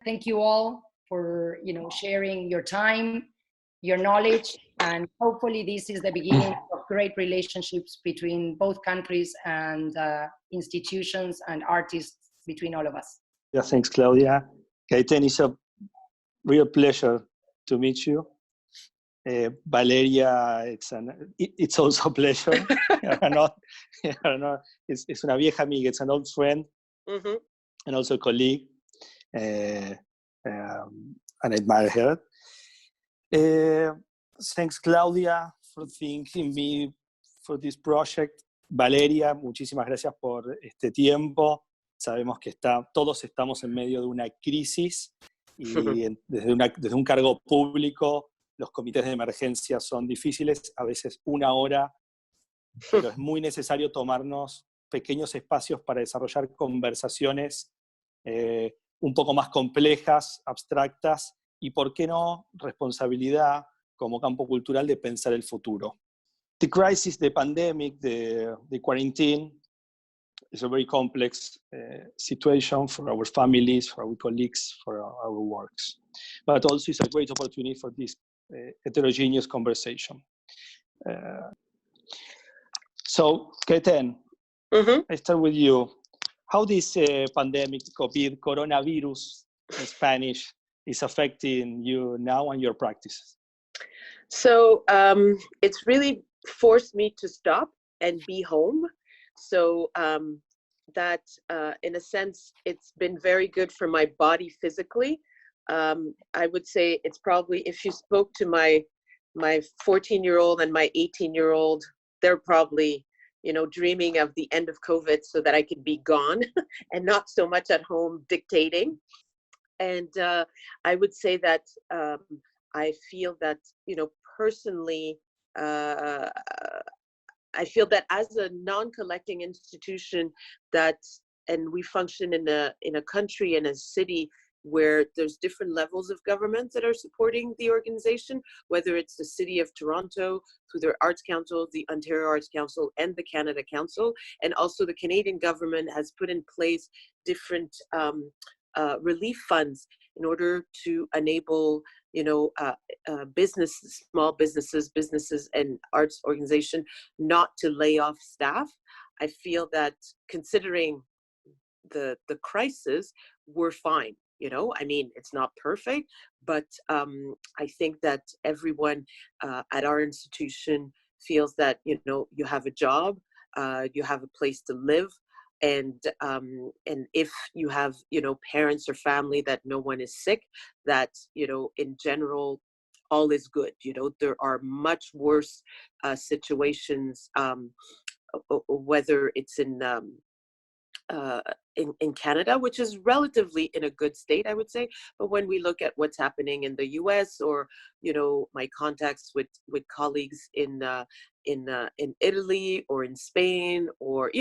thank you all for, sharing your time, your knowledge, and hopefully this is the beginning of great relationships between both countries and institutions and artists between all of us. Yeah, thanks, Claudia. Gaëtane, it's a real pleasure to meet you. Valeria, it's also a pleasure. It's una vieja amiga, it's an old friend, and also a colleague, and I admire her. Thanks, Claudia, for thinking me for this project. Valeria, muchísimas gracias por este tiempo. Sabemos que todos estamos en medio de una crisis y desde un cargo público los comités de emergencia son difíciles, a veces una hora, pero es muy necesario tomarnos pequeños espacios para desarrollar conversaciones un poco más complejas, abstractas, y por qué no, responsabilidad como campo cultural de pensar el futuro. The crisis, the pandemic, the quarantine is a very complex situation for our families, for our colleagues, for our works. But also it's a great opportunity for this heterogeneous conversation. So, Gaëtane, I start with you. How this pandemic, COVID, coronavirus in Spanish, is affecting you now and your practices? So it's really forced me to stop and be home. So that, in a sense, it's been very good for my body physically. I would say it's probably, if you spoke to my 14-year-old and my 18-year-old, they're probably, dreaming of the end of COVID so that I could be gone and not so much at home dictating. And I would say that I feel that, personally, I feel that as a non-collecting institution and we function in a country, in a city where there's different levels of governments that are supporting the organization, whether it's the City of Toronto through their Arts Council, the Ontario Arts Council, and the Canada Council. And also the Canadian government has put in place different relief funds in order to enable, businesses, small businesses and arts organization not to lay off staff. I feel that considering the crisis, we're fine. It's not perfect, but I think that everyone at our institution feels that, you have a job, you have a place to live. And if you have, parents or family that no one is sick, that, in general, all is good. There are much worse situations, whether it's in Canada, which is relatively in a good state, I would say. But when we look at what's happening in the US, or, my contacts with colleagues in Italy or in Spain, or,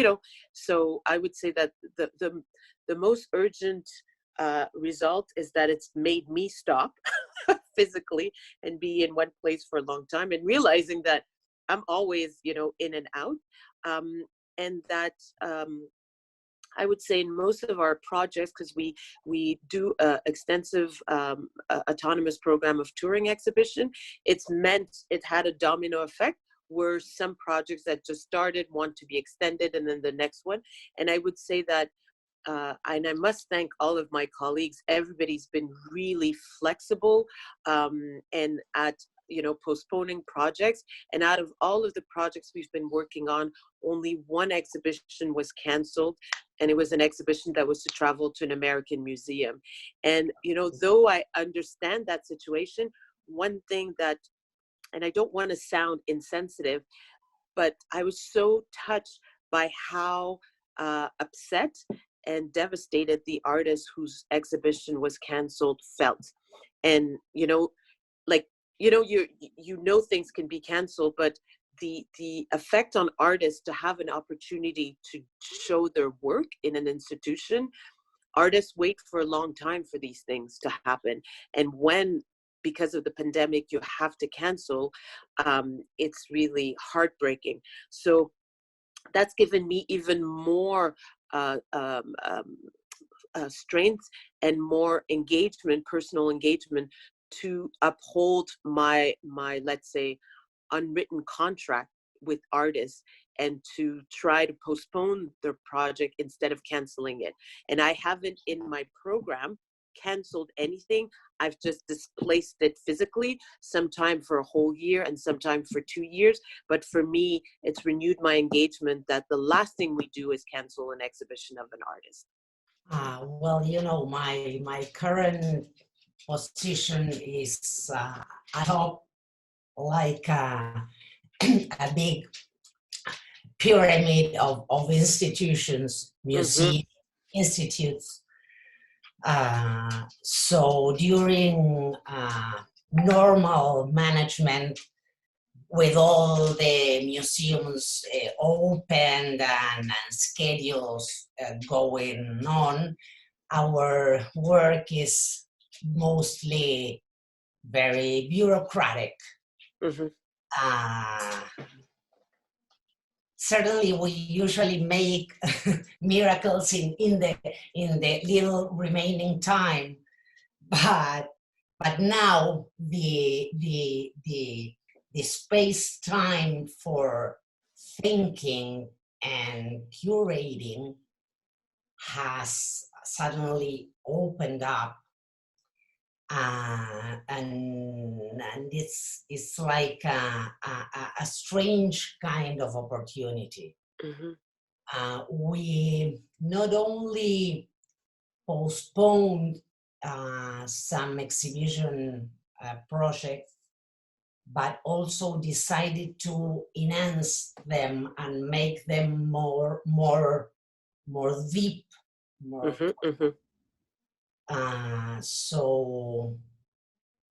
so I would say that the most urgent result is that it's made me stop physically and be in one place for a long time, and realizing that I'm always, in and out. And that I would say in most of our projects, because we do an extensive autonomous program of touring exhibition, it had a domino effect where some projects that just started want to be extended, and then the next one. And I would say that, and I must thank all of my colleagues, everybody's been really flexible and at postponing projects. And out of all of the projects we've been working on, only one exhibition was canceled, and it was an exhibition that was to travel to an American museum. And, though I understand that situation, one thing that, and I don't want to sound insensitive, but I was so touched by how upset and devastated the artist whose exhibition was canceled felt. And, things can be canceled, but the effect on artists to have an opportunity to show their work in an institution, artists wait for a long time for these things to happen. And when, because of the pandemic, you have to cancel, it's really heartbreaking. So that's given me even more strength and more engagement, personal engagement, to uphold my let's say unwritten contract with artists, and to try to postpone their project instead of canceling it. And I haven't in my program canceled anything. I've just displaced it physically, sometime for a whole year and sometime for 2 years. But for me, it's renewed my engagement that the last thing we do is cancel an exhibition of an artist. Well, you know, my current position is I hope like a big pyramid of institutions, museums, institutes. So during normal management, with all the museums opened and schedules going on, our work is mostly very bureaucratic. Certainly, we usually make miracles in the little remaining time, but now the space time for thinking and curating has suddenly opened up, and it's like a strange kind of opportunity. We not only postponed some exhibition projects, but also decided to enhance them and make them more deep, more. So,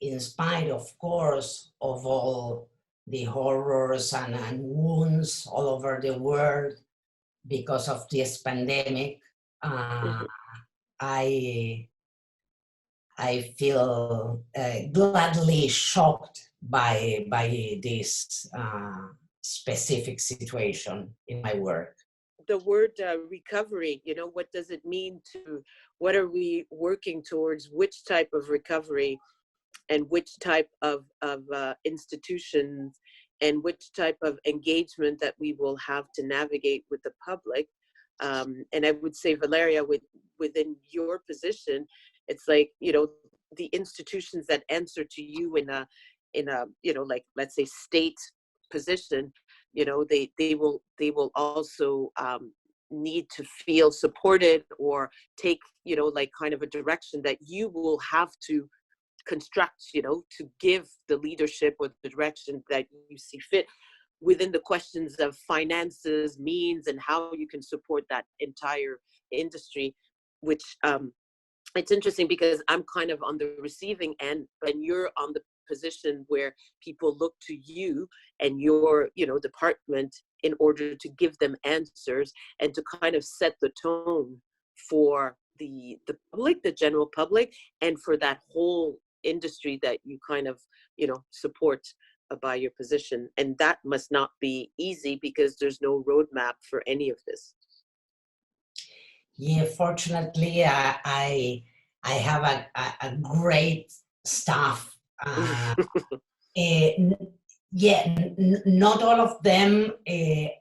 in spite, of course, of all the horrors and wounds all over the world because of this pandemic, I feel gladly shocked by this specific situation in my work. The word recovery, you know, what does it mean what are we working towards, which type of recovery and which type of institutions and which type of engagement that we will have to navigate with the public. And I would say, Valeria, within your position, it's like, you know, the institutions that answer to you in a you know, like, let's say, state position, you know, they will also need to feel supported or take, you know, like kind of a direction that you will have to construct, you know, to give the leadership or the direction that you see fit within the questions of finances, means, and how you can support that entire industry, which it's interesting because I'm kind of on the receiving end, and you're on the position where people look to you and your, you know, department in order to give them answers and to kind of set the tone for the public, the general public, and for that whole industry that you kind of, you know, support by your position. And that must not be easy because there's no roadmap for any of this. Yeah, fortunately, I have a great staff. Not all of them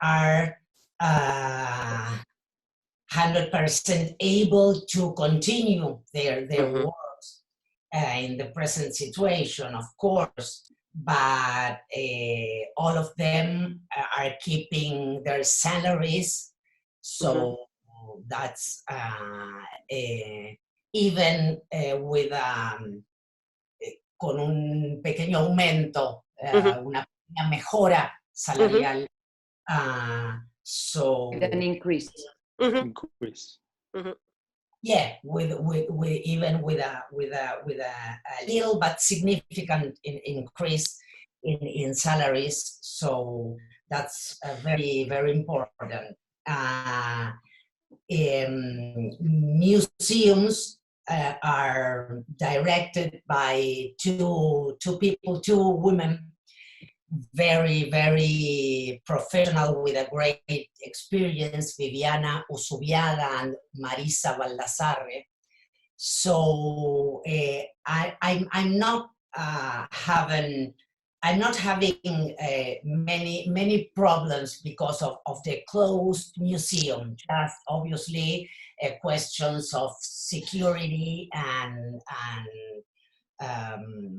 are 100% able to continue their works in the present situation, of course, but all of them are keeping their salaries, so that's even with con un pequeño aumento, una pequeña mejora salarial. So an increase. Increase. Yeah, with even with a little but significant increase in salaries. So that's very, very important. Museums are directed by two women, very, very professional with a great experience, Viviana Usubiaga and Marisa Baldassarre. So I'm not having many problems because of the closed museum. Just obviously questions of security and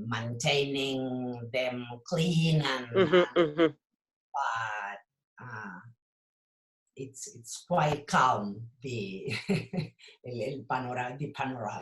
maintaining them clean but it's quite calm, the panorama.